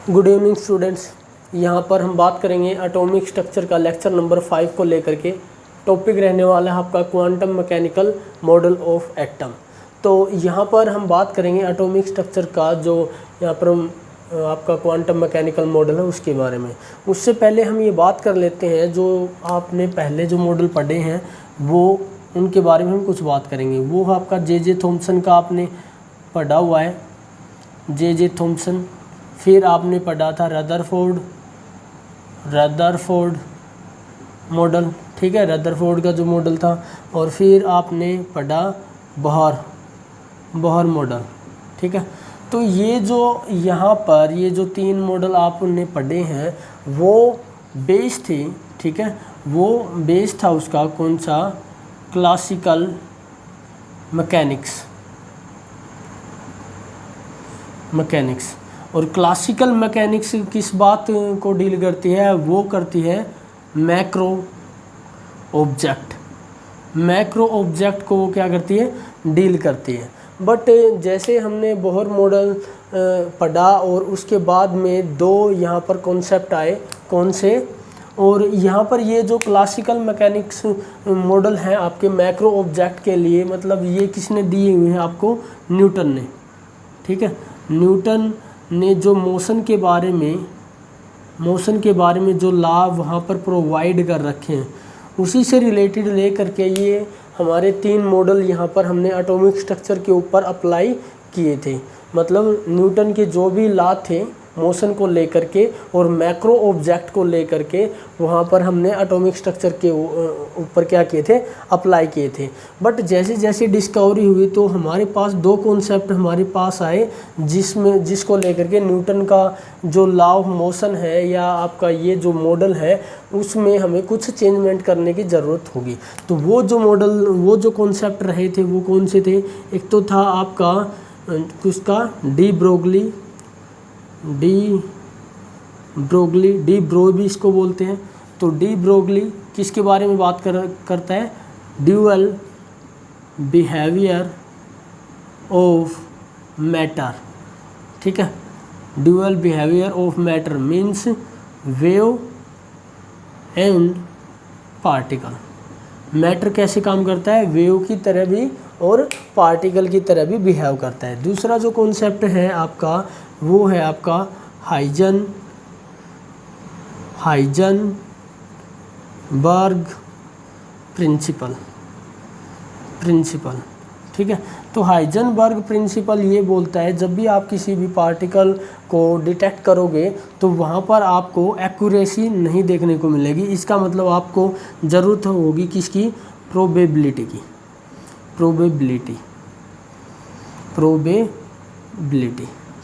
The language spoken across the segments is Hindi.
Good evening students. यहाँ पर हम बात करेंगे एटॉमिक स्ट्रक्चर का लेक्चर नंबर 5 को लेकर के। टॉपिक रहने वाला है आपका quantum mechanical model of atom. तो यहाँ पर हम बात करेंगे एटॉमिक स्ट्रक्चर का, जो यहाँ पर आपका क्वांटम मैकेनिकल मॉडल है उसके बारे में। उससे पहले हम ये बात कर लेते हैं, जो आपने पहले जो मॉडल पढ़े हैं वो उनके बारे में हम कुछ बात करेंगे। वो आपका जे थॉम्सन का आपने पढ़ा हुआ है, जे थॉम्सन। फिर आपने पढ़ा था रदरफोर्ड मॉडल, ठीक है, रदरफोर्ड का जो मॉडल था। और फिर आपने पढ़ा बोहर मॉडल, ठीक है। तो ये जो यहाँ पर ये जो 3 मॉडल आपने पढ़े हैं वो बेस थी, ठीक है। वो बेस था उसका कौन सा? Classical mechanics. और क्लासिकल मैकेनिक्स किस बात को डील करती है? वो करती है मैक्रो ऑब्जेक्ट को वो क्या करती है? डील करती है। बट जैसे हमने बोहर मॉडल पढ़ा और उसके बाद में 2 यहाँ पर कॉन्सेप्ट आए, कौन से? और यहाँ पर ये जो क्लासिकल मैकेनिक्स मॉडल हैं आपके मैक्रो ऑब्जेक्ट के लिए, मतलब ये किसने दिए हुए हैं आपको? न्यूटन ने, ठीक है। न्यूटन ने जो मोशन के बारे में जो लॉ वहाँ पर प्रोवाइड कर रखे हैं, उसी से रिलेटेड ले करके ये हमारे 3 मॉडल यहाँ पर हमने एटॉमिक स्ट्रक्चर के ऊपर अप्लाई किए थे। मतलब न्यूटन के जो भी लॉ थे मोशन को लेकर के और मैक्रो ऑब्जेक्ट को लेकर के, वहाँ पर हमने एटॉमिक स्ट्रक्चर के ऊपर क्या किए थे? अप्लाई किए थे। बट जैसे जैसे डिस्कवरी हुई तो हमारे पास 2 कॉन्सेप्ट हमारे पास आए, जिसको लेकर के न्यूटन का जो लॉ ऑफ मोशन है या आपका ये जो मॉडल है उसमें हमें कुछ चेंजमेंट करने की ज़रूरत होगी। तो वो जो कॉन्सेप्ट रहे थे वो कौन से थे? एक तो था आपका उसका डी ब्रोगली इसको बोलते हैं। तो डी ब्रोगली किसके बारे में बात करता है? ड्यूअल बिहेवियर ऑफ मैटर, ठीक है। Dual behaviour of matter means wave and particle. Matter कैसे काम करता है? वेव की तरह भी और पार्टिकल की तरह भी बिहेव करता है। दूसरा जो कॉन्सेप्ट है आपका वो है आपका हाइजनबर्ग प्रिंसिपल, ठीक है। तो हाइजनबर्ग प्रिंसिपल ये बोलता है जब भी आप किसी भी पार्टिकल को डिटेक्ट करोगे तो वहाँ पर आपको एक्यूरेसी नहीं देखने को मिलेगी। इसका मतलब आपको ज़रूरत होगी किसकी? प्रोबेबिलिटी,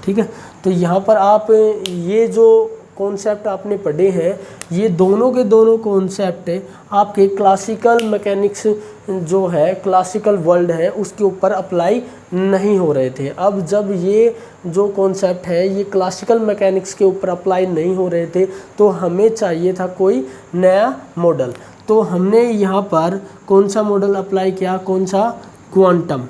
ठीक है। तो यहाँ पर आप ये जो कॉन्सेप्ट आपने पढ़े हैं, ये दोनों के दोनों कॉन्सेप्ट आपके क्लासिकल मैकेनिक्स जो है, क्लासिकल वर्ल्ड है, उसके ऊपर अप्लाई नहीं हो रहे थे। अब जब ये जो कॉन्सेप्ट है ये क्लासिकल मैकेनिक्स के ऊपर अप्लाई नहीं हो रहे थे तो हमें चाहिए था कोई नया मॉडल। तो हमने यहाँ पर कौन सा मॉडल अप्लाई किया? कौन सा? Quantum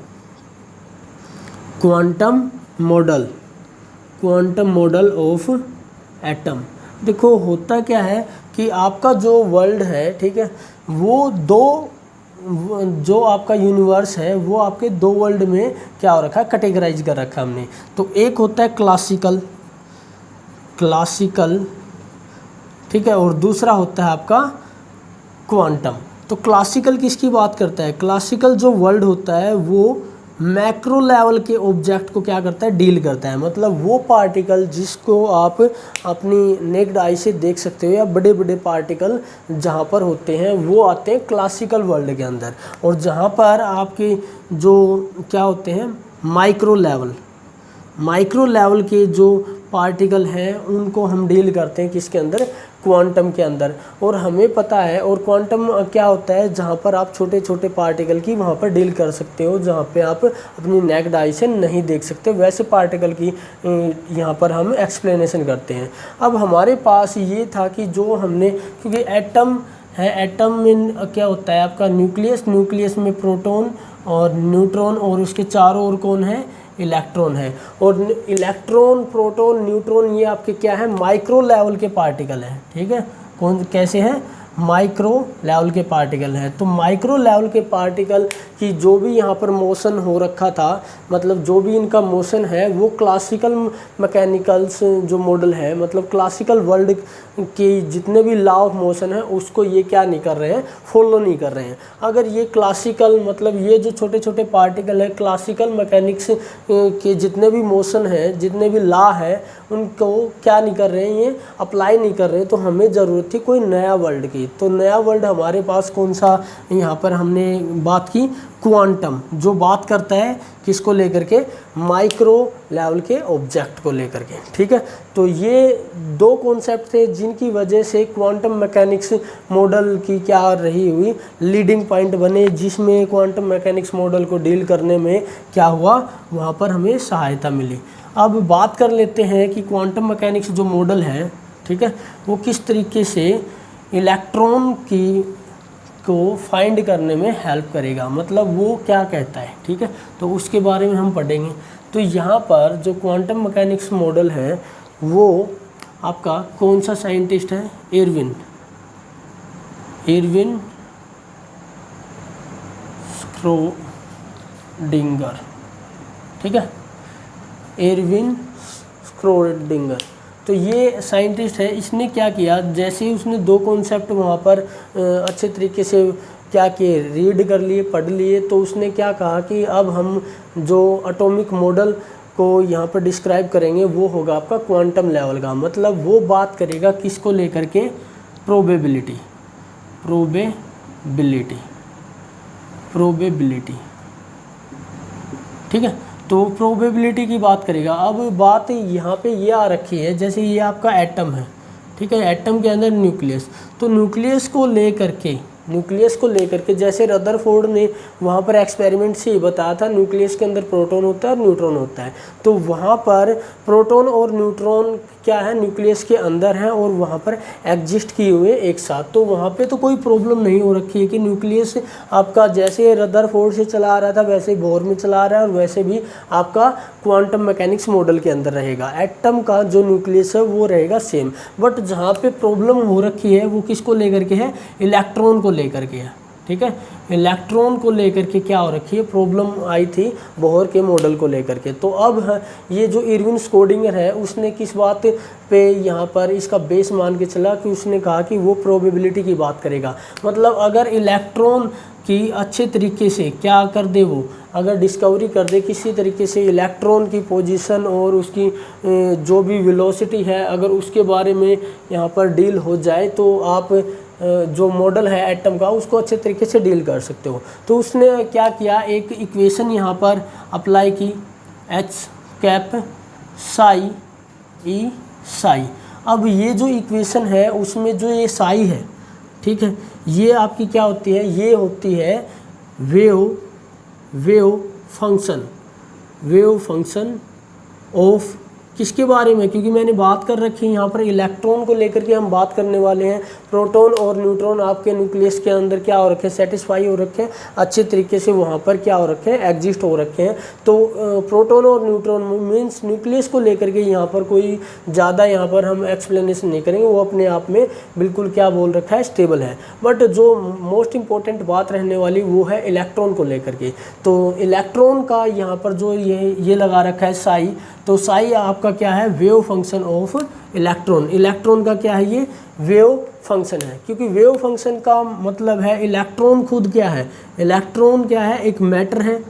model of atom. देखो होता क्या है कि आपका जो वर्ल्ड है, ठीक है, वो जो आपका यूनिवर्स है वो आपके 2 वर्ल्ड में क्या हो रखा है? कैटेगराइज कर रखा है हमने। तो एक होता है क्लासिकल, ठीक है, और दूसरा होता है आपका क्वांटम। तो क्लासिकल किसकी बात करता है? क्लासिकल जो वर्ल्ड होता है वो मैक्रो लेवल के ऑब्जेक्ट को क्या करता है? डील करता है। मतलब वो पार्टिकल जिसको आप अपनी नेक्ड आई से देख सकते हो या बड़े बड़े पार्टिकल जहाँ पर होते हैं वो आते हैं क्लासिकल वर्ल्ड के अंदर। और जहाँ पर आपके जो क्या होते हैं? माइक्रो लेवल के जो पार्टिकल हैं उनको हम डील करते हैं किसके अंदर? क्वांटम के अंदर। और हमें पता है, और क्वांटम क्या होता है? जहाँ पर आप छोटे छोटे पार्टिकल की वहाँ पर डील कर सकते हो, जहाँ पे आप अपनी नेक्ड आई से नहीं देख सकते, वैसे पार्टिकल की यहाँ पर हम एक्सप्लेनेशन करते हैं। अब हमारे पास ये था कि जो हमने, क्योंकि एटम है, एटम में क्या होता है आपका? न्यूक्लियस में प्रोटॉन और न्यूट्रॉन और उसके चारों ओर कौन है? इलेक्ट्रॉन है। और इलेक्ट्रॉन, प्रोटॉन, न्यूट्रॉन ये आपके क्या है, माइक्रो लेवल के पार्टिकल हैं। ठीक है, कौन कैसे हैं, माइक्रो लेवल के पार्टिकल हैं। तो माइक्रो लेवल के पार्टिकल की जो भी यहाँ पर मोशन हो रखा था, मतलब जो भी इनका मोशन है वो क्लासिकल मैकेनिकल्स जो मॉडल है, मतलब क्लासिकल वर्ल्ड के जितने भी लॉ ऑफ मोशन है उसको ये क्या नहीं कर रहे हैं, फॉलो नहीं कर रहे हैं। अगर ये क्लासिकल, मतलब ये जो छोटे छोटे पार्टिकल है क्लासिकल मैकेनिक्स के जितने भी मोशन है, जितने भी लॉ है, उनको क्या नहीं कर रहे हैं, ये अप्लाई नहीं कर रहे हैं। तो हमें ज़रूरत थी कोई नया वर्ल्ड की। तो नया वर्ल्ड हमारे पास कौन सा, यहाँ पर हमने बात की क्वांटम, जो बात करता है किसको लेकर के, माइक्रो लेवल के ऑब्जेक्ट को लेकर के। ठीक है, तो ये दो कॉन्सेप्ट थे जिनकी वजह से क्वांटम मैकेनिक्स मॉडल की क्या रही हुई, लीडिंग पॉइंट बने, जिसमें क्वांटम मैकेनिक्स मॉडल को डील करने में क्या हुआ, वहाँ पर हमें सहायता मिली। अब बात कर लेते हैं कि क्वांटम मैकेनिक्स जो मॉडल है, ठीक है, वो किस तरीके से इलेक्ट्रॉन को फाइंड करने में हेल्प करेगा, मतलब वो क्या कहता है। ठीक है, तो उसके बारे में हम पढ़ेंगे। तो यहाँ पर जो क्वांटम मैकेनिक्स मॉडल है वो आपका कौन सा साइंटिस्ट है, इरविन स्क्रोडिंगर। ठीक है, इरविन स्क्रोडिंगर, तो ये साइंटिस्ट है। इसने क्या किया, जैसे ही उसने दो कॉन्सेप्ट वहाँ पर अच्छे तरीके से क्या किए, रीड कर लिए, पढ़ लिए, तो उसने क्या कहा कि अब हम जो एटॉमिक मॉडल को यहाँ पर डिस्क्राइब करेंगे वो होगा आपका क्वांटम लेवल का। मतलब वो बात करेगा किसको लेकर के, प्रोबेबिलिटी। ठीक है, तो प्रोबेबिलिटी की बात करेगा। अब बात यहाँ पे ये आ रखी है, जैसे ये आपका एटम है। ठीक है, एटम के अंदर न्यूक्लियस, तो न्यूक्लियस को लेकर के जैसे रदरफोर्ड ने वहाँ पर एक्सपेरिमेंट से ही बताया था, न्यूक्लियस के अंदर प्रोटॉन होता है और न्यूट्रॉन होता है। तो वहाँ पर प्रोटॉन और न्यूट्रॉन क्या है, न्यूक्लियस के अंदर है और वहाँ पर एग्जिस्ट किए हुए एक साथ। तो वहाँ पे तो कोई प्रॉब्लम नहीं हो रखी है कि न्यूक्लियस आपका जैसे रदरफोर्ड से चला आ रहा था वैसे बोर में चला आ रहा है, और वैसे भी आपका क्वांटम मैकेनिक्स मॉडल के अंदर रहेगा। एटम का जो न्यूक्लियस है वो रहेगा सेम, बट जहाँ पे प्रॉब्लम हो रखी है वो किसको लेकर के है, इलेक्ट्रॉन को लेकर के है। ठीक है, इलेक्ट्रॉन को लेकर के क्या हो रखी है, प्रॉब्लम आई थी बोहर के मॉडल को लेकर के। तो अब ये जो इरविन स्क्रोडिंगर है उसने किस बात पे यहाँ पर इसका बेस मान के चला कि उसने कहा कि वो प्रोबेबिलिटी की बात करेगा। मतलब अगर इलेक्ट्रॉन की अच्छे तरीके से क्या कर दे, वो अगर डिस्कवरी कर दे किसी तरीके से इलेक्ट्रॉन की पोजीशन और उसकी जो भी वेलोसिटी है, अगर उसके बारे में यहाँ पर डील हो जाए तो आप जो मॉडल है एटम का उसको अच्छे तरीके से डील कर सकते हो। तो उसने क्या किया, एक इक्वेशन यहाँ पर अप्लाई की, H कैप साई ई साई। अब ये जो इक्वेशन है उसमें जो ये साई है, ठीक है, ये आपकी क्या होती है, ये होती है वेव फंक्शन ऑफ किसके बारे में, क्योंकि मैंने बात कर रखी है यहाँ पर इलेक्ट्रॉन को लेकर के हम बात करने वाले हैं। प्रोटॉन और न्यूट्रॉन आपके न्यूक्लियस के अंदर क्या हो रखे हैं, सेटिस्फाई हो रखे हैं, अच्छे तरीके से वहाँ पर क्या हो रखे हैं, एग्जिस्ट हो रखे हैं। तो प्रोटॉन और न्यूट्रॉन मीन्स न्यूक्लियस को लेकर के यहाँ पर कोई ज़्यादा यहाँ पर हम एक्सप्लेनेशन नहीं करेंगे, वो अपने आप में बिल्कुल क्या बोल रखा है, स्टेबल है। बट जो मोस्ट इंपॉर्टेंट बात रहने वाली वो है इलेक्ट्रॉन को लेकर के। तो इलेक्ट्रॉन का यहाँ पर जो ये लगा रखा है साई, तो साई आपका क्या है, wave function of electron. Electron का क्या है, ये वेव फंक्शन है, क्योंकि वेव फंक्शन का मतलब है इलेक्ट्रॉन खुद क्या है, इलेक्ट्रॉन क्या है, एक मैटर है।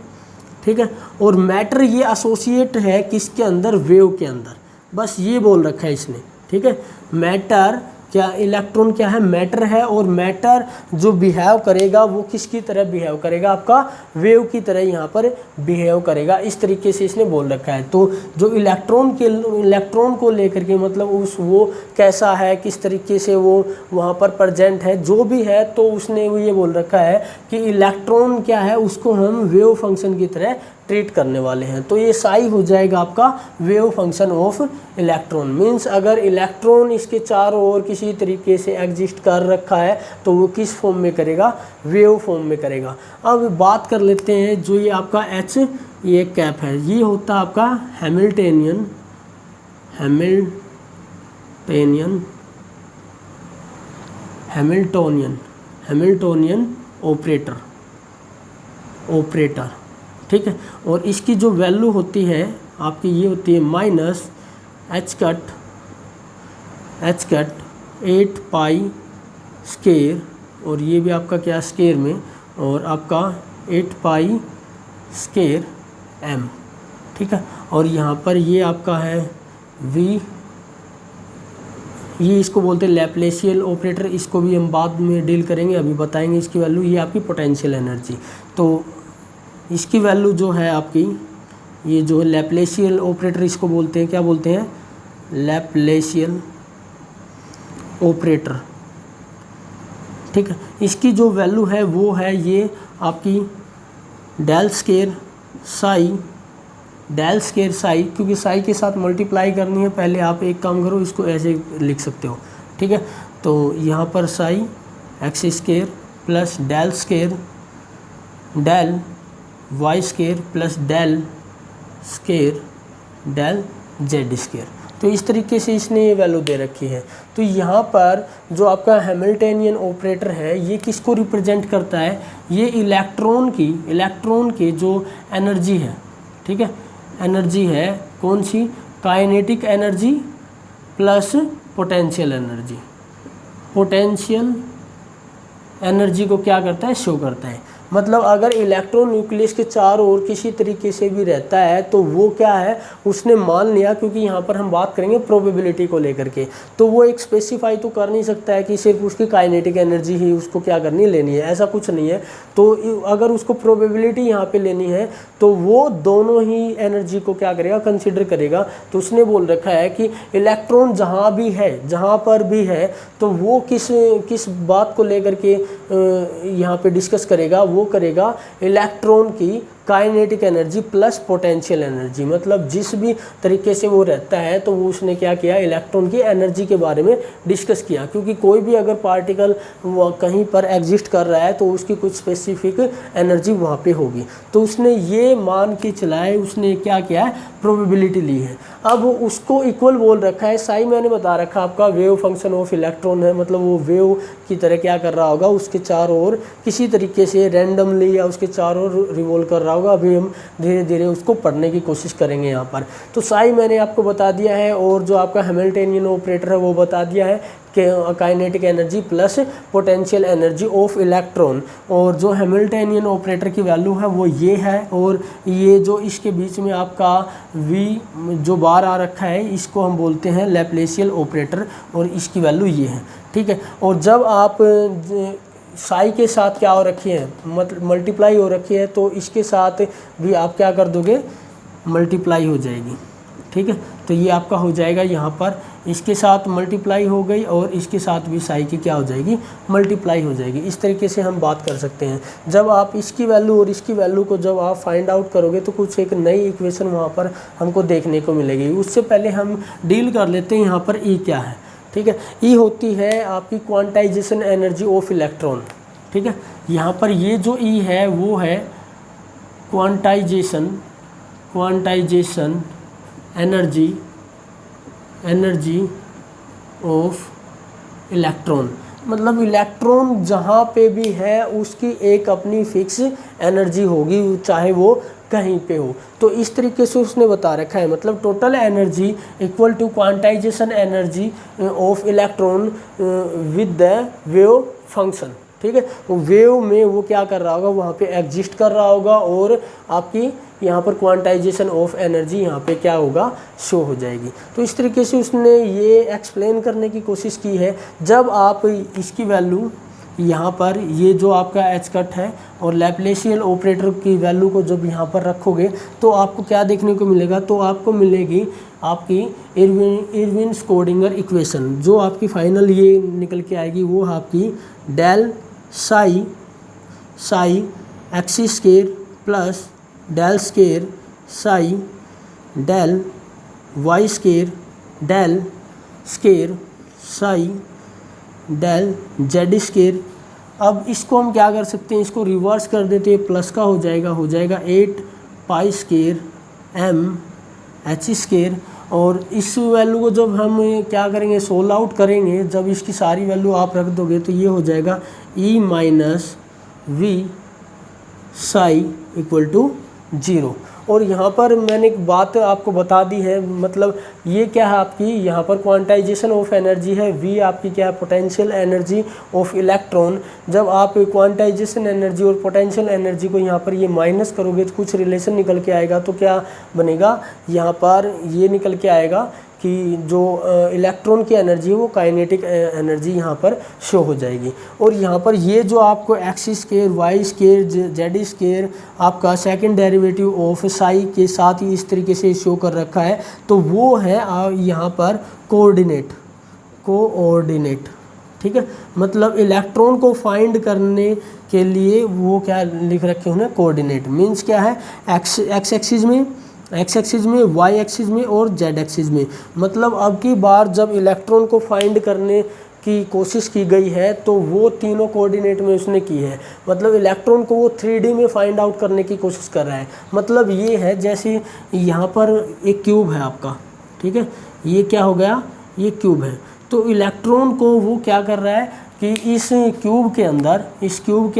ठीक है, और मैटर ये एसोसिएट है किसके अंदर, वेव के अंदर, बस ये बोल रखा है इसने। ठीक है, मैटर क्या, इलेक्ट्रॉन क्या है, मैटर है, और मैटर जो बिहेव करेगा वो किसकी तरह बिहेव करेगा, आपका वेव की तरह यहाँ पर बिहेव करेगा। इस तरीके से इसने बोल रखा है। तो जो इलेक्ट्रॉन को लेकर के मतलब वो कैसा है, किस तरीके से वो वहाँ पर प्रेजेंट है, जो भी है, तो उसने ये बोल रखा है कि इलेक्ट्रॉन क्या है, उसको हम वेव फंक्शन की तरह ट्रीट करने वाले हैं। तो ये साई हो जाएगा आपका wave function of electron. Means अगर इलेक्ट्रॉन इसके चारों ओर किसी तरीके से एग्जिस्ट कर रखा है तो वो किस फॉर्म में करेगा, वेव फॉर्म में करेगा। अब बात कर लेते हैं जो ये आपका H ये कैप है, ये होता है आपका हैमिल्टनियन ऑपरेटर, ठीक है। और इसकी जो वैल्यू होती है आपकी ये होती है minus H cut 8 pi square, और ये भी आपका क्या स्केयर में, और आपका 8 पाई स्केयर एम, ठीक है। और यहाँ पर ये आपका है वी, ये इसको बोलते हैं लैप्लेसियल ऑपरेटर, इसको भी हम बाद में डील करेंगे, अभी बताएंगे इसकी वैल्यू। ये आपकी पोटेंशियल एनर्जी, तो इसकी वैल्यू जो है आपकी, ये जो लैप्लेसियल ऑपरेटर इसको बोलते हैं, क्या बोलते हैं, लैप्लेसियल ऑपरेटर, ठीक है। इसकी जो वैल्यू है वो है ये आपकी डेल स्केयर साई, क्योंकि साई के साथ मल्टीप्लाई करनी है, पहले आप एक काम करो, इसको ऐसे लिख सकते हो, ठीक है। तो यहाँ पर psi x square plus del square del y square plus del square del z square. तो इस तरीके से इसने ये वैल्यू दे रखी है। तो यहाँ पर जो आपका हैमिल्टनियन ऑपरेटर है ये किसको रिप्रेजेंट करता है, ये इलेक्ट्रॉन की जो एनर्जी है, ठीक है, एनर्जी है कौन सी, kinetic energy plus potential energy को क्या करता है, शो करता है। मतलब अगर इलेक्ट्रॉन न्यूक्लियस के चारों ओर किसी तरीके से भी रहता है तो वो क्या है, उसने मान लिया, क्योंकि यहाँ पर हम बात करेंगे प्रोबेबिलिटी को लेकर के, तो वो एक स्पेसिफाई तो कर नहीं सकता है कि सिर्फ उसकी काइनेटिक एनर्जी ही उसको क्या करनी लेनी है, ऐसा कुछ नहीं है। तो अगर उसको प्रोबेबिलिटी यहाँ पे लेनी है तो वो दोनों ही एनर्जी को क्या करेगा, कंसिडर करेगा। तो उसने बोल रखा है कि इलेक्ट्रॉन जहाँ पर भी है तो वो किस बात को लेकर के यहाँ पे डिस्कस करेगा, वो करेगा इलेक्ट्रॉन की kinetic energy plus potential energy. मतलब जिस भी तरीके से वो रहता है तो वो उसने क्या किया, इलेक्ट्रॉन की एनर्जी के बारे में डिस्कस किया, क्योंकि कोई भी अगर पार्टिकल कहीं पर एग्जिस्ट कर रहा है तो उसकी कुछ स्पेसिफिक एनर्जी वहाँ पे होगी। तो उसने ये मान के चलाए, उसने क्या किया है, प्रोबेबिलिटी ली है। अब उसको इक्वल बोल रखा है, साई मैंने बता रखा आपका वेव फंक्शन ऑफ इलेक्ट्रॉन है, मतलब वो वेव की तरह क्या कर रहा होगा, उसके चारों ओर किसी तरीके से रैंडमली या उसके चारों ओर रिवॉल्व कर रहा होगा। अभी हम धीरे धीरे उसको पढ़ने की कोशिश करेंगे यहाँ पर। तो साई मैंने आपको बता दिया है, और जो आपका हैमिल्टनियन ऑपरेटर है वो बता दिया है कि kinetic energy plus potential energy of electron. और जो हैमिल्टनियन ऑपरेटर की वैल्यू है वो ये है, और ये जो इसके बीच में आपका वी जो बार आ रखा है इसको हम बोलते हैं लैप्लेसियल ऑपरेटर, और इसकी वैल्यू ये है, ठीक है। और जब आप साई के साथ क्या हो रखी है, मतलब मल्टीप्लाई हो रखी है, तो इसके साथ भी आप क्या कर दोगे, मल्टीप्लाई हो जाएगी, ठीक है। तो ये आपका हो जाएगा, यहाँ पर इसके साथ मल्टीप्लाई हो गई और इसके साथ भी साई की क्या हो जाएगी, मल्टीप्लाई हो जाएगी। इस तरीके से हम बात कर सकते हैं। जब आप इसकी वैल्यू और इसकी वैल्यू को जब आप फाइंड आउट करोगे तो कुछ एक नई इक्वेशन वहाँ पर हमको देखने को मिलेगी। उससे पहले हम डील कर लेते हैं यहाँ पर ई क्या है, ठीक है। ई होती है आपकी क्वांटाइजेशन एनर्जी ऑफ इलेक्ट्रॉन, ठीक है। यहाँ पर ये जो ई है वो है क्वांटाइजेशन एनर्जी ऑफ इलेक्ट्रॉन। मतलब इलेक्ट्रॉन जहाँ पे भी है उसकी एक अपनी फिक्स एनर्जी होगी, चाहे वो कहीं पे हो। तो इस तरीके से उसने बता रखा है, मतलब total energy equal to quantization energy of electron with the wave function, ठीक है। तो वेव में वो क्या कर रहा होगा, वहाँ पे एग्जिस्ट कर रहा होगा, और आपकी यहाँ पर क्वांटाइजेशन ऑफ एनर्जी यहाँ पे क्या होगा, शो हो जाएगी। तो इस तरीके से उसने ये एक्सप्लेन करने की कोशिश की है। जब आप इसकी वैल्यू यहाँ पर ये जो आपका एच कट है और लैप्लेसियल ऑपरेटर की वैल्यू को जब यहाँ पर रखोगे तो आपको क्या देखने को मिलेगा, तो आपको मिलेगी आपकी इरविन स्क्रोडिंगर इक्वेशन। जो आपकी फाइनल ये निकल के आएगी वो आपकी del psi x square plus del square psi del y square del square psi del z square. अब इसको हम क्या कर सकते हैं, इसको रिवर्स कर देते हैं, प्लस का हो जाएगा 8 pi square m h square, और इस वैल्यू को जब हम क्या करेंगे सोल्व आउट करेंगे, जब इसकी सारी वैल्यू आप रख दोगे तो ये हो जाएगा E minus V psi equal to 0। और यहाँ पर मैंने एक बात आपको बता दी है, मतलब ये क्या है आपकी यहाँ पर क्वांटाइजेशन ऑफ एनर्जी है, वी आपकी क्या है पोटेंशियल एनर्जी ऑफ इलेक्ट्रॉन। जब आप क्वांटाइजेशन एनर्जी और पोटेंशियल एनर्जी को यहाँ पर ये माइनस करोगे तो कुछ रिलेशन निकल के आएगा, तो क्या बनेगा यहाँ पर ये निकल के आएगा कि जो इलेक्ट्रॉन की एनर्जी है वो काइनेटिक एनर्जी यहाँ पर शो हो जाएगी। और यहाँ पर ये जो आपको x square y square z square आपका सेकंड डेरिवेटिव ऑफ साई के साथ ही इस तरीके से शो कर रखा है, तो वो है यहाँ पर कोऑर्डिनेट, ठीक है। मतलब इलेक्ट्रॉन को फाइंड करने के लिए वो क्या लिख रखे हैं कोऑर्डिनेट, मीन्स क्या है एक्स एक्सिस में वाई एक्सिस में और जेड एक्सिस में। मतलब अब की बार जब इलेक्ट्रॉन को फाइंड करने की कोशिश की गई है तो वो तीनों कोऑर्डिनेट में उसने की है। मतलब इलेक्ट्रॉन को वो 3D में फाइंड आउट करने की कोशिश कर रहा है। मतलब ये है जैसे यहाँ पर एक क्यूब है आपका, ठीक है, ये क्या हो गया, ये क्यूब है। तो इलेक्ट्रॉन को वो क्या कर रहा है कि इस क्यूब के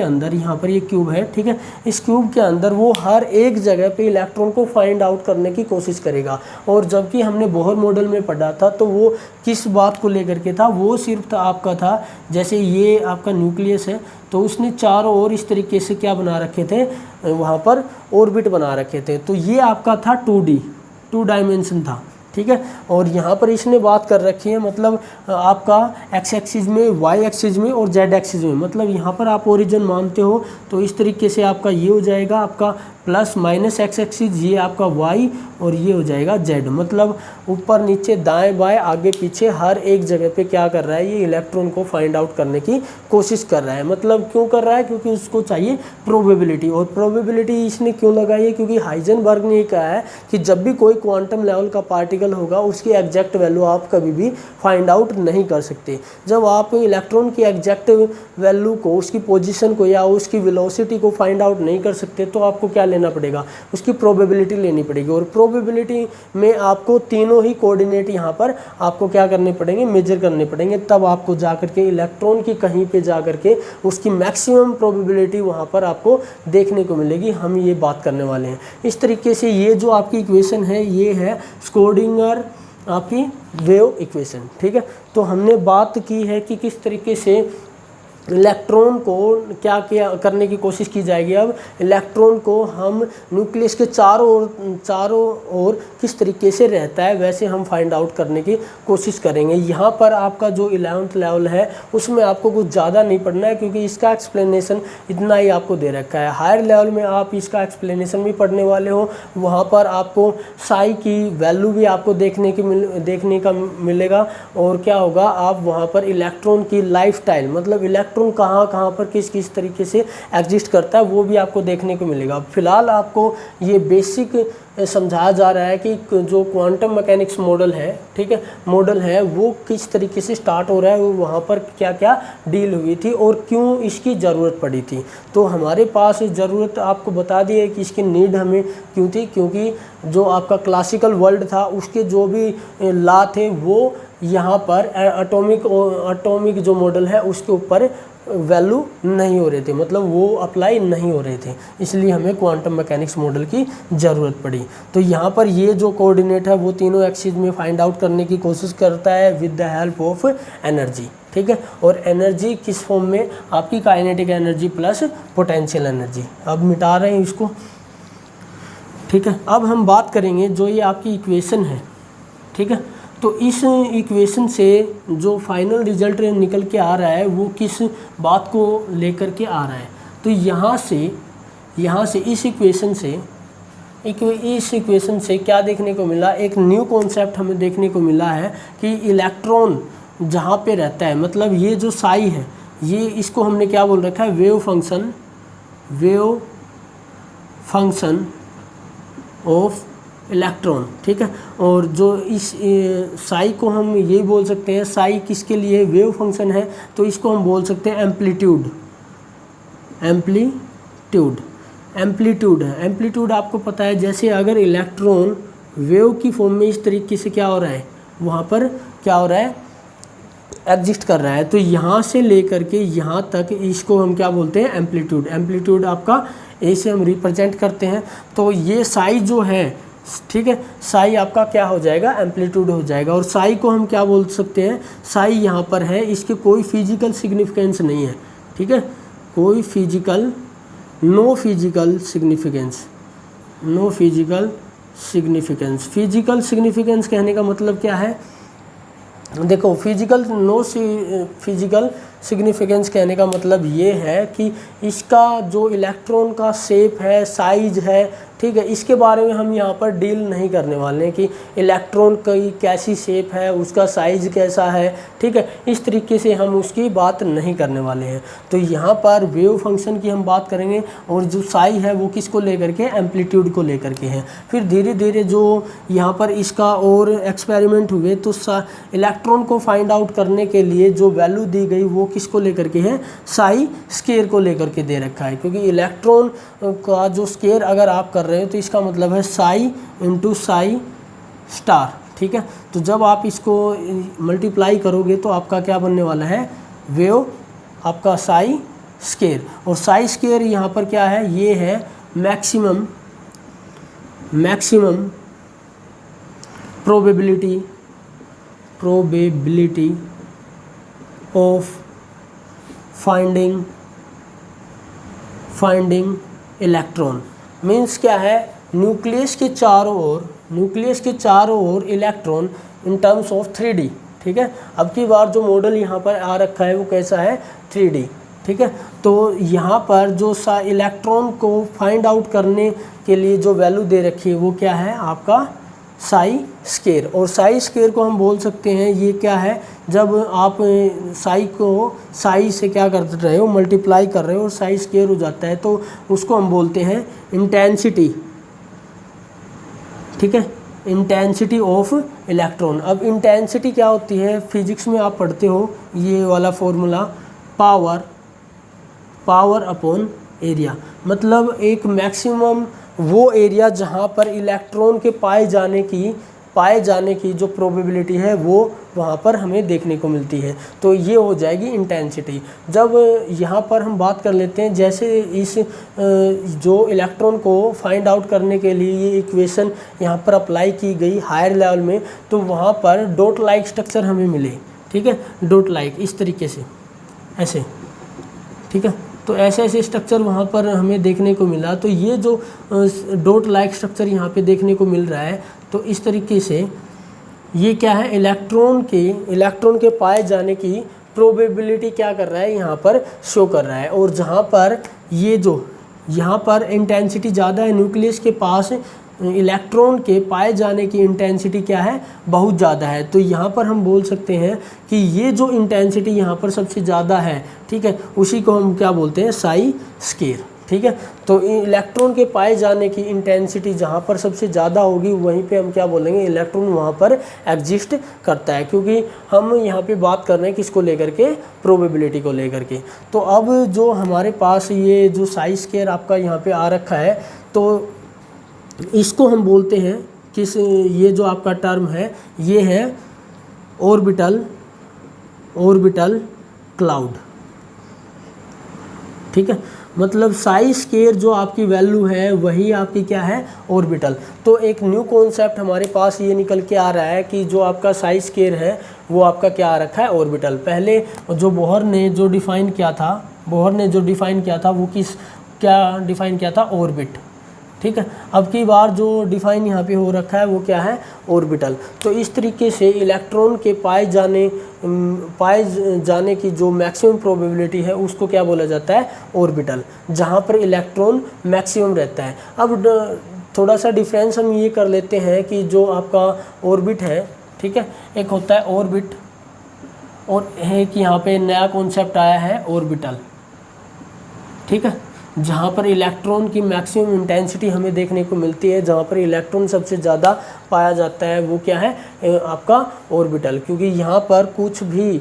अंदर यहाँ पर ये क्यूब है, ठीक है, इस क्यूब के अंदर वो हर एक जगह पे इलेक्ट्रॉन को फाइंड आउट करने की कोशिश करेगा। और जबकि हमने बोहर मॉडल में पढ़ा था तो वो किस बात को लेकर के था, वो सिर्फ आपका था जैसे ये आपका न्यूक्लियस है तो उसने चारों ओर इस तरीके से क्या बना रखे थे, वहाँ पर ऑर्बिट बना रखे थे। तो ये आपका था 2 डायमेंशन था, ठीक है। और यहाँ पर इसने बात कर रखी है मतलब आपका एक्स एक्सिस में वाई एक्सिस में और जेड एक्सिस में। मतलब यहाँ पर आप ओरिजिन मानते हो तो इस तरीके से आपका ये हो जाएगा आपका प्लस माइनस एक्स एक्सिस, ये आपका वाई और ये हो जाएगा जेड। मतलब ऊपर नीचे दाएं बाएं आगे पीछे हर एक जगह पे क्या कर रहा है, ये इलेक्ट्रॉन को फाइंड आउट करने की कोशिश कर रहा है। मतलब क्यों कर रहा है, क्योंकि उसको चाहिए प्रोबेबिलिटी। और प्रोबेबिलिटी इसने क्यों लगाई है, क्योंकि हाइजेनबर्ग ने कहा है कि जब भी कोई क्वांटम लेवल का पार्टिकल होगा उसकी एग्जैक्ट वैल्यू आप कभी भी फाइंड आउट नहीं कर सकते। जब आप इलेक्ट्रॉन की एग्जैक्ट वैल्यू को, उसकी पोजीशन को या उसकी वेलोसिटी को फाइंड आउट नहीं कर सकते तो आपको क्या लेना पड़ेगा, उसकी प्रोबेबिलिटी लेनी पड़ेगी। और प्रोबेबिलिटी में आपको तीनों ही कोऑर्डिनेट यहाँ पर आपको क्या करने पड़ेंगे, मेजर करने पड़ेंगे, तब आपको जा करके इलेक्ट्रॉन की कहीं पे जा करके उसकी मैक्सिमम प्रोबेबिलिटी वहाँ पर आपको देखने को मिलेगी। हम ये बात करने वाले हैं। इस तरीके से ये जो आपकी इक्वेशन है ये है स्क्रोडिंगर आपकी वेव इक्वेशन, ठीक है। तो हमने बात की है कि किस तरीके से इलेक्ट्रॉन को क्या करने की कोशिश की जाएगी। अब इलेक्ट्रॉन को हम न्यूक्लियस के चारों ओर किस तरीके से रहता है वैसे हम फाइंड आउट करने की कोशिश करेंगे। यहाँ पर आपका जो 11th लेवल है उसमें आपको कुछ ज़्यादा नहीं पढ़ना है क्योंकि इसका एक्सप्लेनेशन इतना ही आपको दे रखा है। हायर लेवल में आप इसका एक्सप्लेनेशन भी पढ़ने वाले हो, वहाँ पर आपको साई की वैल्यू भी आपको देखने का मिलेगा। और क्या होगा, आप वहाँ पर इलेक्ट्रॉन की लाइफ टाइम, मतलब इलेक्ट्रॉन कहाँ पर किस तरीके से एग्जिस्ट करता है वो भी आपको देखने को मिलेगा। फिलहाल आपको ये बेसिक समझाया जा रहा है कि जो क्वांटम मैकेनिक्स मॉडल है, ठीक है, मॉडल है वो किस तरीके से स्टार्ट हो रहा है, वहाँ पर क्या क्या डील हुई थी और क्यों इसकी ज़रूरत पड़ी थी। तो हमारे पास ज़रूरत आपको बता दी है कि इसकी नीड हमें क्यों थी, क्योंकि जो आपका क्लासिकल वर्ल्ड था उसके जो भी लॉ थे वो यहाँ पर एटॉमिक जो मॉडल है उसके ऊपर वैल्यू नहीं हो रहे थे, मतलब वो अप्लाई नहीं हो रहे थे, इसलिए हमें क्वांटम मैकेनिक्स मॉडल की ज़रूरत पड़ी। तो यहाँ पर ये जो कोऑर्डिनेट है वो तीनों एक्सिस में फाइंड आउट करने की कोशिश करता है with the help of energy, ठीक है। और एनर्जी किस फॉर्म में, आपकी kinetic energy plus potential energy. अब मिटा रहे हैं इसको, ठीक है। अब हम बात करेंगे जो ये आपकी इक्वेशन है, ठीक है। तो इस इक्वेशन से जो फाइनल रिजल्ट निकल के आ रहा है वो किस बात को लेकर के आ रहा है। तो यहाँ से इस इक्वेशन से क्या देखने को मिला, एक न्यू कॉन्सेप्ट हमें देखने को मिला है कि इलेक्ट्रॉन जहाँ पे रहता है, मतलब ये जो साई है ये, इसको हमने क्या बोल रखा है, वेव फंक्शन ऑफ इलेक्ट्रॉन, ठीक है। और जो इस साई को हम ये बोल सकते हैं, साई किसके लिए वेव फंक्शन है, तो इसको हम बोल सकते हैं एम्पलीट्यूड। एम्पलीट्यूड है। एम्पलीट्यूड आपको पता है, जैसे अगर इलेक्ट्रॉन वेव की फॉर्म में इस तरीके से क्या हो रहा है, वहाँ पर क्या हो रहा है, एग्जिस्ट कर रहा है, तो यहाँ से लेकर के यहाँ तक इसको हम क्या बोलते हैं, एम्पलीट्यूड। एम्पलीट्यूड आपका ए से हम रिप्रेजेंट करते हैं। तो ये साई जो है, ठीक है, साई आपका क्या हो जाएगा, एम्पलीट्यूड हो जाएगा। और साई को हम क्या बोल सकते हैं, साई यहाँ पर है, इसके कोई फिजिकल सिग्निफिकेंस नहीं है, ठीक है, कोई physical, no physical significance, no physical significance. Physical significance कहने का मतलब क्या है, देखो फिजिकल, नो फिजिकल सिग्निफिकेंस कहने का मतलब ये है कि इसका जो इलेक्ट्रॉन का शेप है, साइज है, ठीक है, इसके बारे में हम यहाँ पर डील नहीं करने वाले हैं कि इलेक्ट्रॉन की कैसी शेप है, उसका साइज कैसा है, ठीक है, इस तरीके से हम उसकी बात नहीं करने वाले हैं। तो यहाँ पर वेव फंक्शन की हम बात करेंगे, और जो साई है वो किसको लेकर के, एम्पलीट्यूड को लेकर के है। फिर धीरे धीरे जो यहाँ पर इसका और एक्सपेरिमेंट हुए, तो इलेक्ट्रॉन को फाइंड आउट करने के लिए जो वैल्यू दी गई वो किसको लेकर के है, साई स्केयर को लेकर के दे रखा है। क्योंकि इलेक्ट्रॉन का जो स्केयर अगर आप कर रहे हो तो इसका मतलब है साई इंटू साई स्टार, ठीक है। तो जब आप इसको मल्टीप्लाई करोगे तो आपका क्या बनने वाला है, वेव आपका साई स्केयर। और साई स्केयर यहाँ पर क्या है, ये है maximum probability of finding electron. Means क्या है, न्यूक्लियस के चारों ओर electron in terms of 3D, ठीक है। अब की बार जो मॉडल यहाँ पर आ रखा है वो कैसा है, 3D, ठीक है। तो यहाँ पर जो इलेक्ट्रॉन को फाइंड आउट करने के लिए जो वैल्यू दे रखी है वो क्या है, आपका साई स्केयर। और साई स्केयर को हम बोल सकते हैं, ये क्या है, जब आप साई को साई से क्या कर रहे हो, मल्टीप्लाई कर रहे हो और साई स्केयर हो जाता है, तो उसको हम बोलते हैं इंटेंसिटी, ठीक है, इंटेंसिटी ऑफ इलेक्ट्रॉन। अब इंटेंसिटी क्या होती है, फिजिक्स में आप पढ़ते हो ये वाला फॉर्मूला, पावर अपॉन एरिया। मतलब एक मैक्सिमम वो एरिया जहाँ पर इलेक्ट्रॉन के पाए जाने की जो प्रोबेबिलिटी है वो वहाँ पर हमें देखने को मिलती है, तो ये हो जाएगी इंटेंसिटी। जब यहाँ पर हम बात कर लेते हैं, जैसे इस जो इलेक्ट्रॉन को फाइंड आउट करने के लिए ये इक्वेशन यहाँ पर अप्लाई की गई हायर लेवल में, तो वहाँ पर डॉट लाइक स्ट्रक्चर हमें मिले, ठीक है, डॉट लाइक इस तरीके से, ऐसे, ठीक है। तो ऐसे स्ट्रक्चर वहाँ पर हमें देखने को मिला। तो ये जो डॉट लाइक स्ट्रक्चर यहाँ पे देखने को मिल रहा है, तो इस तरीके से ये क्या है, इलेक्ट्रॉन के पाए जाने की प्रोबेबिलिटी क्या कर रहा है, यहाँ पर शो कर रहा है। और जहाँ पर ये जो यहाँ पर इंटेंसिटी ज़्यादा है, न्यूक्लियस के पास इलेक्ट्रॉन के पाए जाने की इंटेंसिटी क्या है, बहुत ज़्यादा है। तो यहाँ पर हम बोल सकते हैं कि ये जो इंटेंसिटी यहाँ पर सबसे ज़्यादा है, ठीक है, उसी को हम क्या बोलते हैं, साई स्केयर, ठीक है। तो इलेक्ट्रॉन के पाए जाने की इंटेंसिटी जहाँ पर सबसे ज़्यादा होगी वहीं पे हम क्या बोलेंगे, इलेक्ट्रॉन वहाँ पर एग्जिस्ट करता है। क्योंकि हम यहाँ पे बात कर रहे हैं किसको लेकर के, प्रोबेबिलिटी को लेकर के। तो अब जो हमारे पास ये जो साई स्केयर आपका यहाँ पे आ रखा है, तो इसको हम बोलते हैं किस, ये जो आपका टर्म है ये है ऑर्बिटल क्लाउड, ठीक है। मतलब साई स्केयर जो आपकी वैल्यू है वही आपकी क्या है, ऑर्बिटल। तो एक न्यू कॉन्सेप्ट हमारे पास ये निकल के आ रहा है कि जो आपका साई स्केयर है वो आपका क्या आ रखा है, ऑर्बिटल। पहले जो बोहर ने जो डिफ़ाइन किया था वो क्या डिफ़ाइन किया था, ऑर्बिट, ठीक है। अब की बार जो डिफ़ाइन यहाँ पे हो रखा है वो क्या है, ऑर्बिटल। तो इस तरीके से इलेक्ट्रॉन के पाए जाने की जो मैक्सिमम प्रोबेबिलिटी है उसको क्या बोला जाता है, ऑर्बिटल, जहाँ पर इलेक्ट्रॉन मैक्सिमम रहता है। अब थोड़ा सा डिफरेंस हम ये कर लेते हैं कि जो आपका ऑर्बिट है, ठीक है, एक होता है ऑर्बिट और एक यहाँ पे नया कॉन्सेप्ट आया है ऑर्बिटल, ठीक है। जहाँ पर इलेक्ट्रॉन की मैक्सिमम इंटेंसिटी हमें देखने को मिलती है, जहाँ पर इलेक्ट्रॉन सबसे ज़्यादा पाया जाता है, वो क्या है, आपका ऑर्बिटल। क्योंकि यहाँ पर कुछ भी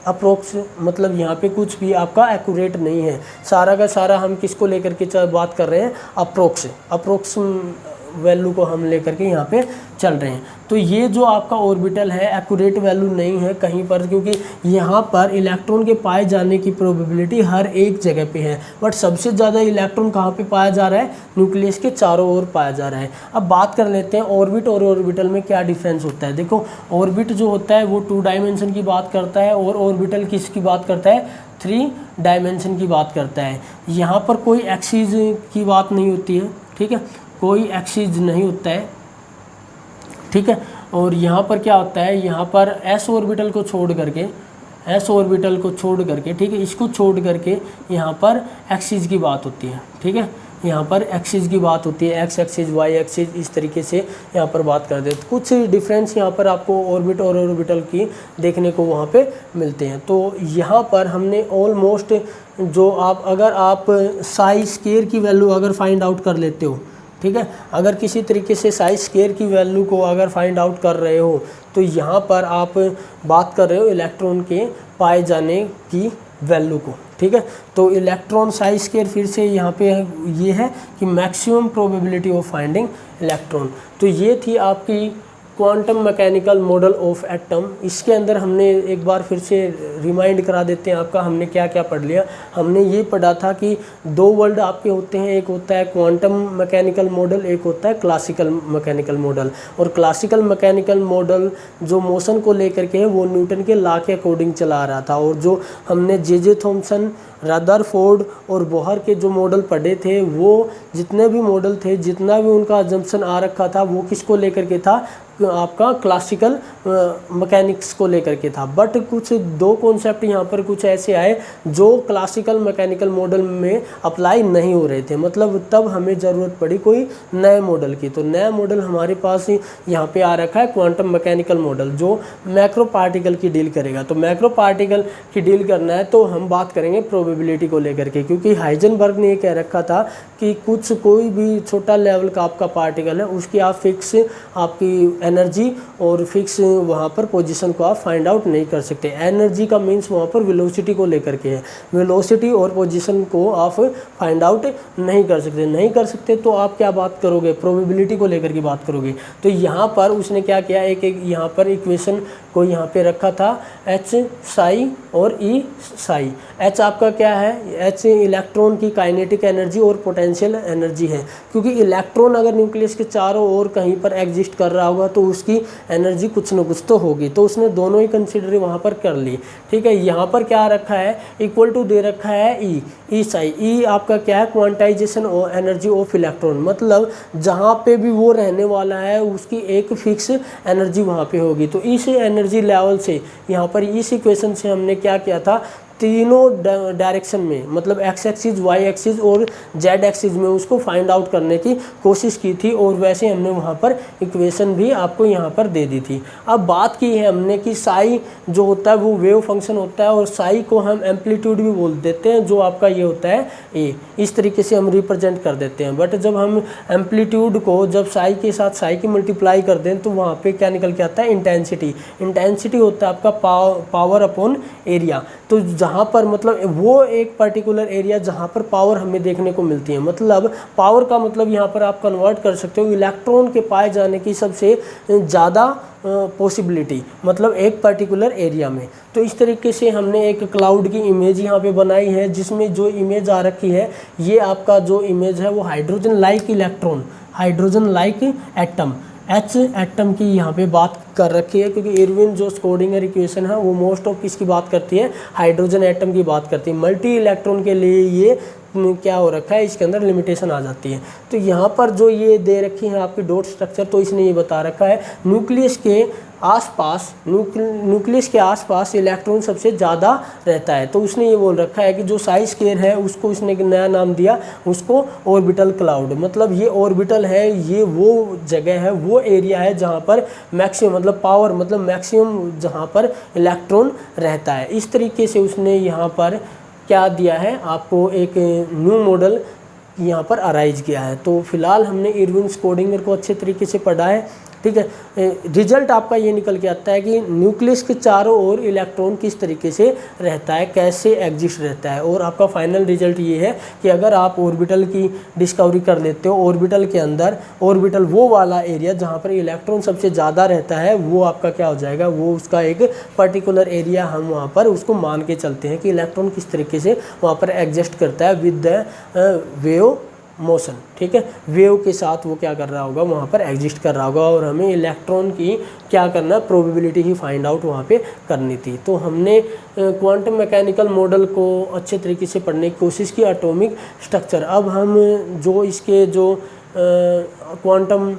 अप्रोक्स मतलब यहाँ पे कुछ भी आपका एक्यूरेट नहीं है, सारा का सारा हम किसको लेकर के बात कर रहे हैं, अप्रोक्स वैल्यू को हम लेकर के यहाँ पे चल रहे हैं। तो ये जो आपका ऑर्बिटल है एक्यूरेट वैल्यू नहीं है कहीं पर, क्योंकि यहाँ पर इलेक्ट्रॉन के पाए जाने की प्रोबेबिलिटी हर एक जगह पे है, बट सबसे ज़्यादा इलेक्ट्रॉन कहाँ पे पाया जा रहा है, न्यूक्लियस के चारों ओर पाया जा रहा है। अब बात कर लेते हैं ऑर्बिट और ऑर्बिटल में क्या डिफरेंस होता है। देखो ऑर्बिट जो होता है वो 2 डायमेंशन की बात करता है, और ऑर्बिटल किसकी बात करता है, 3 डायमेंशन की बात करता है। यहाँ पर कोई एक्सिस की बात नहीं होती है, ठीक है, कोई एक्सिस नहीं होता है, ठीक है। और यहाँ पर क्या होता है, यहाँ पर एस ऑर्बिटल को छोड़ करके ठीक है, इसको छोड़ करके यहाँ पर एक्सिस की बात होती है, ठीक है, यहाँ पर एक्सिस की बात होती है, एक्स एक्सिस वाई एक्सिस, इस तरीके से यहाँ पर बात कर देते। कुछ डिफरेंस यहाँ पर आपको ऑर्बिट और ऑर्बिटल की देखने को वहाँ पे मिलते हैं। तो यहाँ पर हमने ऑलमोस्ट जो अगर आप साई स्क्वायर की वैल्यू अगर फाइंड आउट कर लेते हो, ठीक है, अगर किसी तरीके से साई स्क्वायर की वैल्यू को अगर फाइंड आउट कर रहे हो, तो यहाँ पर आप बात कर रहे हो इलेक्ट्रॉन के पाए जाने की वैल्यू को, ठीक है। तो इलेक्ट्रॉन साई स्क्वायर फिर से यहाँ पे ये है कि maximum probability of finding electron. तो ये थी आपकी quantum mechanical model of atom. इसके अंदर हमने एक बार फिर से रिमाइंड करा देते हैं आपका, हमने क्या क्या पढ़ लिया। हमने ये पढ़ा था कि 2 वर्ल्ड आपके होते हैं, एक होता है क्वांटम मैकेनिकल मॉडल, एक होता है क्लासिकल मैकेनिकल मॉडल। और क्लासिकल मैकेनिकल मॉडल जो मोशन को लेकर के है वो न्यूटन के लॉ के अकॉर्डिंग चला रहा था, और जो हमने जे थॉमसन, रदरफोर्ड और बोहर के जो मॉडल पढ़े थे, वो जितने भी मॉडल थे, जितना भी उनका अजम्पशन आ रखा था, वो किसको लेकर के था, आपका क्लासिकल मैकेनिक्स को लेकर के था। बट कुछ 2 कॉन्सेप्ट यहाँ पर कुछ ऐसे आए जो क्लासिकल मैकेनिकल मॉडल में अप्लाई नहीं हो रहे थे, मतलब तब हमें ज़रूरत पड़ी कोई नए मॉडल की। तो नया मॉडल हमारे पास यहाँ पे आ रखा है क्वांटम मैकेनिकल मॉडल, जो मैक्रो पार्टिकल की डील करेगा। तो मैक्रो पार्टिकल की डील करना है तो हम बात करेंगे प्रोबेबिलिटी को लेकर के, क्योंकि हाइजेनबर्ग ने ये कह रखा था कि कोई भी छोटा लेवल का आपका पार्टिकल है, उसकी आप फिक्स आपकी एनर्जी और फिक्स वहाँ पर पोजीशन को आप फाइंड आउट नहीं कर सकते। एनर्जी का मीन्स वहाँ पर वेलोसिटी को लेकर के है, वेलोसिटी और पोजीशन को आप फाइंड आउट नहीं कर सकते। तो आप क्या बात करोगे, प्रोबेबिलिटी को लेकर के बात करोगे। तो यहाँ पर उसने क्या किया, एक यहाँ पर इक्वेशन को यहाँ पे रखा था, एच साई और ई साई। एच आपका क्या है, एच इलेक्ट्रॉन की काइनेटिक एनर्जी और पोटेंशियल एनर्जी है, क्योंकि इलेक्ट्रॉन अगर न्यूक्लियस के चारों ओर कहीं पर एग्जिस्ट कर रहा होगा तो उसकी एनर्जी कुछ न कुछ तो होगी। तो उसने दोनों ही कंसिडर वहाँ पर कर ली, ठीक है। यहाँ पर क्या रखा है, इक्वल टू दे रखा है ई साई। ई आपका क्या है, क्वांटाइजेशन एनर्जी ऑफ इलेक्ट्रॉन, मतलब जहाँ पे भी वो रहने वाला है उसकी एक फिक्स एनर्जी वहाँ पे होगी। तो इस एनर्जी लेवल से यहाँ पर इस इक्वेशन से हमने क्या किया था, तीनों डायरेक्शन में, मतलब एक्स एक्सिस, वाई एक्सिस और जेड एक्सिस में उसको फाइंड आउट करने की कोशिश की थी, और वैसे हमने वहाँ पर इक्वेशन भी आपको यहाँ पर दे दी थी। अब बात की है हमने कि साई जो होता है वो वेव फंक्शन होता है, और साई को हम एम्पलीट्यूड भी बोल देते हैं, जो आपका ये होता है ए, इस तरीके से हम रिप्रेजेंट कर देते हैं। बट जब हम एम्पलीट्यूड को जब साई के साथ साई की मल्टीप्लाई कर दें तो वहाँ पर क्या निकल के आता है, इंटेंसिटी होता है आपका पावर अपॉन एरिया। तो जहाँ पर मतलब वो एक पर्टिकुलर एरिया जहाँ पर पावर हमें देखने को मिलती है, मतलब पावर का मतलब यहाँ पर आप कन्वर्ट कर सकते हो इलेक्ट्रॉन के पाए जाने की सबसे ज़्यादा पॉसिबिलिटी, मतलब एक पर्टिकुलर एरिया में। तो इस तरीके से हमने एक क्लाउड की इमेज यहाँ पे बनाई है, जिसमें जो इमेज आ रखी है, ये आपका जो इमेज है वो hydrogen like electron, hydrogen like atom, H atom की यहाँ पे बात कर रखी है, क्योंकि इरविन जो स्क्रोडिंगर इक्वेशन है वो मोस्ट ऑफ किसकी बात करती है, हाइड्रोजन एटम की बात करती है। मल्टी इलेक्ट्रॉन के लिए ये क्या हो रखा है, इसके अंदर लिमिटेशन आ जाती है। तो यहाँ पर जो ये दे रखी है आपकी डॉट स्ट्रक्चर, तो इसने ये बता रखा है न्यूक्लियस के आसपास इलेक्ट्रॉन सबसे ज़्यादा रहता है। तो उसने ये बोल रखा है कि जो साई स्क्वायर है उसको इसने एक नया नाम दिया, उसको ऑर्बिटल क्लाउड, मतलब ये ऑर्बिटल है, ये वो जगह है, वो एरिया है जहाँ पर मैक्सिमम मतलब पावर, मतलब मैक्सिमम जहाँ पर इलेक्ट्रॉन रहता है। इस तरीके से उसने यहाँ पर क्या दिया है आपको, एक न्यू मॉडल यहाँ पर अराइज किया है। तो फिलहाल हमने इरविन स्कोडिंगर को अच्छे तरीके से पढ़ा है, ठीक है। रिजल्ट आपका ये निकल के आता है कि न्यूक्लियस के चारों ओर इलेक्ट्रॉन किस तरीके से रहता है, कैसे एग्जिस्ट रहता है। और आपका फाइनल रिजल्ट ये है कि अगर आप ऑर्बिटल की डिस्कवरी कर लेते हो, ऑर्बिटल के अंदर, ऑर्बिटल वो वाला एरिया जहाँ पर इलेक्ट्रॉन सबसे ज़्यादा रहता है, वो आपका क्या हो जाएगा, वो उसका एक पर्टिकुलर एरिया हम वहाँ पर उसको मान के चलते हैं कि इलेक्ट्रॉन किस तरीके से वहाँ पर एग्जिस्ट करता है विद द वेव मोशन, ठीक है। वेव के साथ वो क्या कर रहा होगा, वहाँ पर एग्जिस्ट कर रहा होगा। और हमें इलेक्ट्रॉन की क्या करना, प्रोबेबिलिटी ही फाइंड आउट वहाँ पे करनी थी। तो हमने क्वांटम मैकेनिकल मॉडल को अच्छे तरीके से पढ़ने की कोशिश की, एटॉमिक स्ट्रक्चर। अब हम जो इसके जो क्वांटम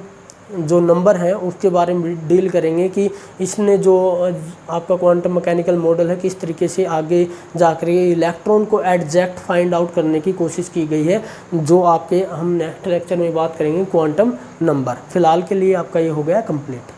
जो नंबर है उसके बारे में डील करेंगे कि इसने जो आपका क्वांटम मैकेनिकल मॉडल है किस तरीके से आगे जाकर इलेक्ट्रॉन को एग्जैक्ट फाइंड आउट करने की कोशिश की गई है, जो आपके हम नेक्स्ट लेक्चर में बात करेंगे क्वांटम नंबर। फिलहाल के लिए आपका ये हो गया कंप्लीट।